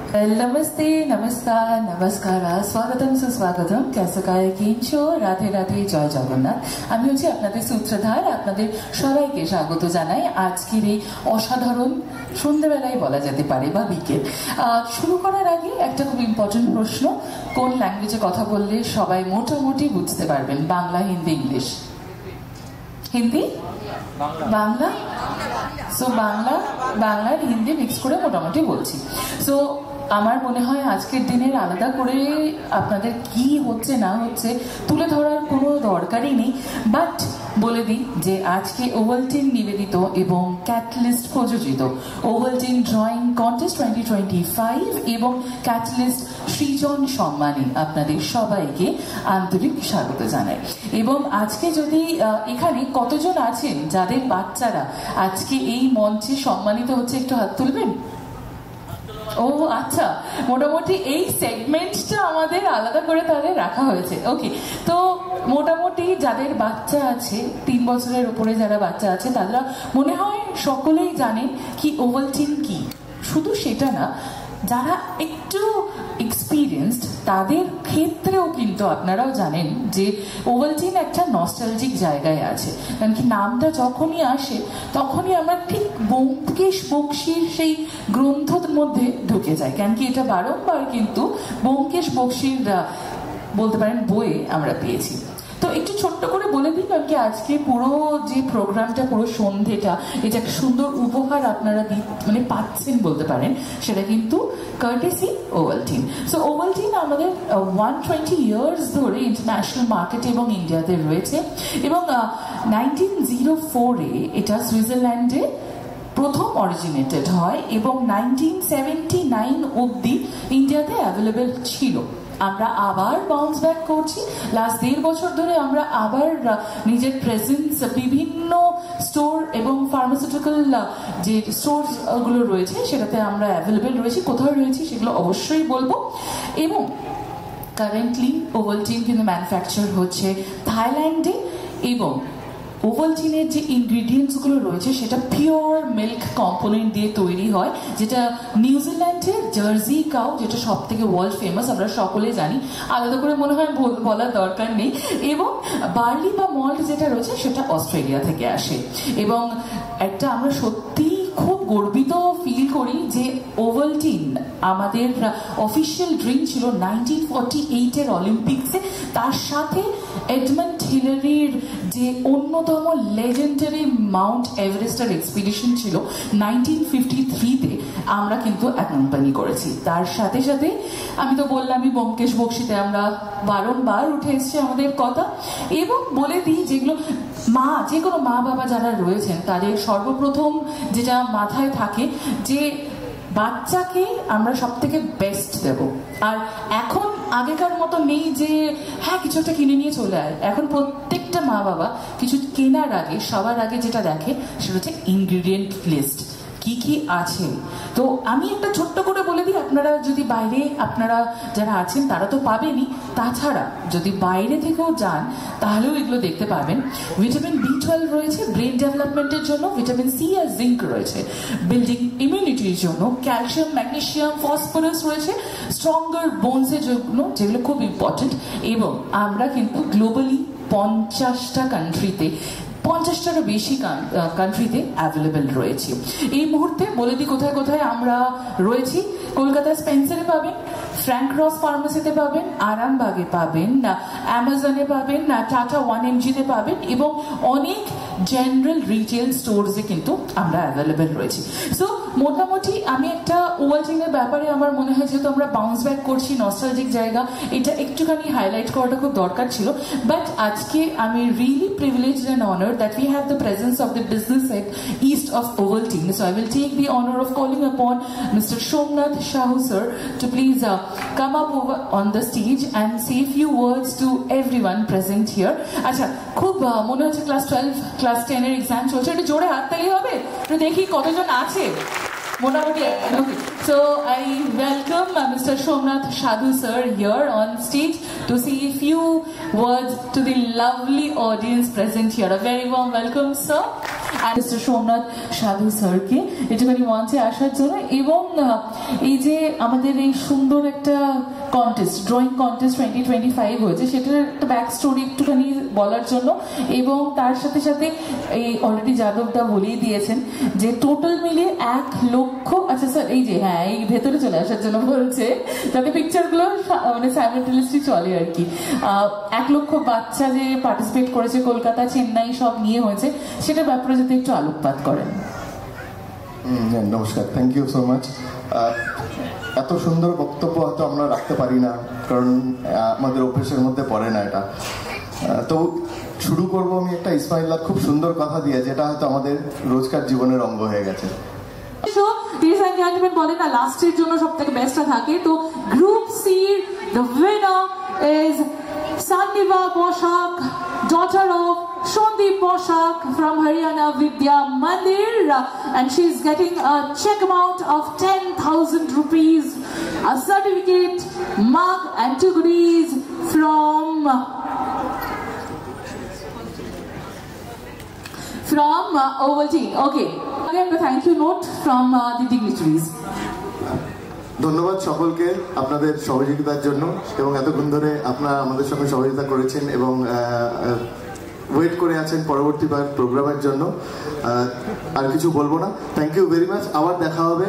नमस्ते, नमस्कार, नमस्कार, स्वागतम सुस्वागतम, कैसे काय किंचो, राधे राधे, जय जगन्नाथ। আমি হচ্ছি আপনাদের সূত্রধার, আপনাদের সবাইকে স্বাগত জানাই আজকের এই অসাধারণ সন্ধ্যাবেলায় বলা যেতে পারে বা বিকেল। শুরু করার আগে একটা খুব ইম্পর্টেন্ট প্রশ্ন, কোন ল্যাঙ্গুয়েজে কথা বললে সবাই মোটামুটি বুঝতে পারবেন? বাংলা, হিন্দি, ইংলিশ? হিন্দি, বাংলা। সো বাংলার হিন্দি মিক্স করে মোটামুটি বলছি। সো আমার মনে হয় আজকের দিনের আলাদা করে আপনাদের কি হচ্ছে না হচ্ছে তুলে ধরার কোনো দরকারই নেই, বাট বলে দিই যে আজকে ওভালটিন নিবেদিত এবং ক্যাটালিস্ট প্রযোজিত ওভালটিন ড্রয়িং কন্টেস্ট 2025 এবং ক্যাটালিস্ট সৃজন সম্মানে আপনাদের সবাইকে আন্তরিক স্বাগত জানাই। এবং আজকে যদি এখানে কতজন আছেন যাদের বাচ্চারা আজকে এই মঞ্চে সম্মানিত হচ্ছে, একটু হাত তুলবেন। ও আচ্ছা, মোটামুটি এই সেগমেন্টটা আমাদের আলাদা করে তাহলে রাখা হয়েছে। ওকে, তো মোটামুটি যাদের বাচ্চা আছে 3 বছরের উপরে যারা বাচ্চা আছে তারা মনে হয় সকলেই জানেন কি ওভালটিন কি। শুধু সেটা না, যারা একটু এক্সপিরিয়েন্সড তাদের ক্ষেত্রেও কিন্তু আপনারাও জানেন যে ওভালটিন একটা নস্টালজিক জায়গায় আছে। কারণ কি নামটা যখনই আসে তখনই আমরা ঠিক ব্যোমকেশ বক্সীর সেই গ্রন্থের মধ্যে ঢুকে যাই। কারণ কি এটা বারংবার কিন্তু ব্যোমকেশ বক্সীর বলতে পারেন বইয়ে আমরা পেয়েছি। তো একটু ছোট্ট করে বলে দিই, কারণ কি আজকে পুরো যে প্রোগ্রামটা, পুরো সন্ধ্যেটা, এটা একটা সুন্দর উপহার আপনারা মানে পাচ্ছেন বলতে পারেন, সেটা কিন্তু কার্টেসি ওভালটিন। সো ওভালটিন আমাদের 120 ইয়ার্স ধরে ইন্টারন্যাশনাল মার্কেটে এবং ইন্ডিয়াতে রয়েছে এবং 1904-এ এটা সুইজারল্যান্ডে প্রথম অরিজিনেটেড হয় এবং 1979 অবধি ইন্ডিয়াতে অ্যাভেলেবেল ছিল। আমরা আবার বাউন্স ব্যাক করছি, লাস্ট 1.5 বছর ধরে আমরা আবার নিজের প্রেজেন্স বিভিন্ন স্টোর এবং ফার্মাসিউটিক্যাল যে স্টোর গুলো রয়েছে সেটাতে আমরা অ্যাভেলেবেল রয়েছি। কোথায় রয়েছি সেগুলো অবশ্যই বলবো। এবং কারেন্টলি ওভালটিন কিন্তু ম্যানুফ্যাকচার হচ্ছে থাইল্যান্ডে এবং ওভালটিনের যে ইনগ্রিডিয়েন্টসগুলো রয়েছে সেটা পিওর মিল্ক কম্পোনেন্ট দিয়ে তৈরি হয়, যেটা নিউজিল্যান্ডের জার্সি কাউ, যেটা সব থেকে ওয়ার্ল্ড ফেমাস, আমরা সকলে জানি, আলাদা করে মনে হয় বলার দরকার নেই। এবং বার্লি বা মল্ট যেটা রয়েছে সেটা অস্ট্রেলিয়া থেকে আসে। এবং একটা আমরা সত্যি খুব গর্বিত ফিল করি যে ওভালটিন আমাদের অফিসিয়াল ড্রিঙ্ক ছিল 1948-এর অলিম্পিক্সে। তার সাথে এডমন্ড হিলারির যে অন্যতম লেজেন্ডারি মাউন্ট এভারেস্টের এক্সপিডিশন ছিল 1953-তে, আমরা কিন্তু অ্যাকম্পানি করেছি। তার সাথে সাথে আমি তো বললামই ব্যোমকেশ বক্সীতে আমরা বারংবার উঠে এসেছি আমাদের কথা। এবং বলে দিই যেগুলো যে কোনো মা বাবা যারা রয়েছেন তাদের সর্বপ্রথম যেটা মাথায় থাকে যে বাচ্চাকে আমরা সব থেকে বেস্ট দেব। আর এখন আগেকার মতো নেই যে হ্যাঁ কিছু একটা কিনে নিয়ে চলে আয়। এখন প্রত্যেকটা মা বাবা কিছু কেনার আগে সবার আগে যেটা দেখে সেটা হচ্ছে ইনগ্রিডিয়েন্ট লিস্ট, কি কি আছে। তো আমি একটা ছোট্ট করে বলে দিই, আপনারা যদি বাইরে আপনারা যারা আছেন তারা তো পাবেনই, তাছাড়া যদি বাইরে থেকেও যান তাহলেও এগুলো দেখতে পাবেন। ভিটামিন B12 রয়েছে ব্রেন ডেভেলপমেন্টের জন্য, ভিটামিন সি আর জিঙ্ক রয়েছে বিল্ডিং ইমিউনিটির জন্য, ক্যালসিয়াম, ম্যাগনেসিয়াম, ফসফরাস রয়েছে স্ট্রঙ্গার বোনসের জন্য, যেগুলো খুব ইম্পর্টেন্ট। এবং আমরা কিন্তু গ্লোবালি 50টা কান্ট্রিতে, 50টারও বেশি কান্ট্রিতে অ্যাভেলেবেল রয়েছে। এই মুহূর্তে বলে দিই কোথায় কোথায় আমরা রয়েছি। কলকাতা স্পেন্সারে পাবেন, ফ্র্যাঙ্ক রস ফার্মেসিতে পাবেন, আরামবাগে পাবেন, অ্যামাজনে পাবেন, টাটা 1mgতে পাবেন এবং অনেক জেনারেল রিটেল স্টোরসে কিন্তু আমরা অ্যাভেলেবেল রয়েছি। সো মোটামুটি আমি একটা ওভালটিনের ব্যাপারে আমার মনে হয় যেহেতু আমরা বাউন্স ব্যাক করছি, নস্টালজিক জায়গা, এটা একটুখানি হাইলাইট করাটা খুব দরকার ছিল। বাট আজকে আমি really privileged and honoured that we have the presence of the business head east of Ovaltine. So I will take the honor of calling upon Mr. Somnath Sahu sir to please come up over on the stage and say a few words to everyone present here. আচ্ছা, খুব মনে হচ্ছে class 12 class 10 এর exam চলছে, একটু জোরে হাততালি হবে, একটু দেখি কতজন আছে মোটামুটি। So I welcome Mr. Somnath Sahu sir here on stage to say a few words to the lovely audience present here. A very warm welcome, sir. R mister Somnath সাধু স্যারকে একটুখানি মঞ্চে আসার জন্য, এবং এই যে আমাদের এই সুন্দর একটা কন্টেস্ট, ড্রয়িং কন্টেস্ট 2025 হয়েছে, সেটার একটা ব্যাক স্টোরি একটুখানি বলার জন্য, এবং তার সাথে সাথে এই অলরেডি যাদবদা বলেই দিয়েছেন যে টোটাল মিলিয়ে 1 লক্ষ, আচ্ছা স্যার এই যে হ্যাঁ এই ভেতরে চলে আসার জন্য বলছে যাতে পিকচারগুলো মানে সাইমালটেনিয়াসলি চলে আর কি। 1 লক্ষ বাচ্চা যে পার্টিসিপেট করেছে, কলকাতা চেন্নাই সব নিয়ে হয়েছে, সেটার ব্যাপারে যদি একটু আলোকপাত করেন। নমস্কার, থ্যাংক ইউ সো মাচ। এত সুন্দর বক্তব্য হয়তো আমরা রাখতে পারি না, কারণ আমাদের অভ্যেসের মধ্যে পড়ে না এটা। তো শুরু করবো আমি একটা ইসমাইল্লাহ খুব সুন্দর কথা দিয়ে, যেটা হয়তো আমাদের রোজকার জীবনের অঙ্গ হয়ে গেছে। বলে না লাস্টের জন্য সব থেকে বেস্টটা থাকে, তো group C the winner is Sandiva Poshak, daughter of Shondeep Poshak from Haryana Vidya Mandir, and she's getting a check amount of 10,000 rupees, a certificate, mug and 2 goodies from Ovaltine. Okay, again the thank you note from the dignitaries. ধন্যবাদ সকলকে আপনাদের সহযোগিতার জন্য, এবং এতক্ষণ ধরে আপনারা আমাদের সঙ্গে সহযোগিতা করেছেন এবং ওয়েট করে আছেন পরবর্তীবার প্রোগ্রামের জন্য। আর কিছু বলবো না, থ্যাংক ইউ ভেরি মাচ। আবার দেখা হবে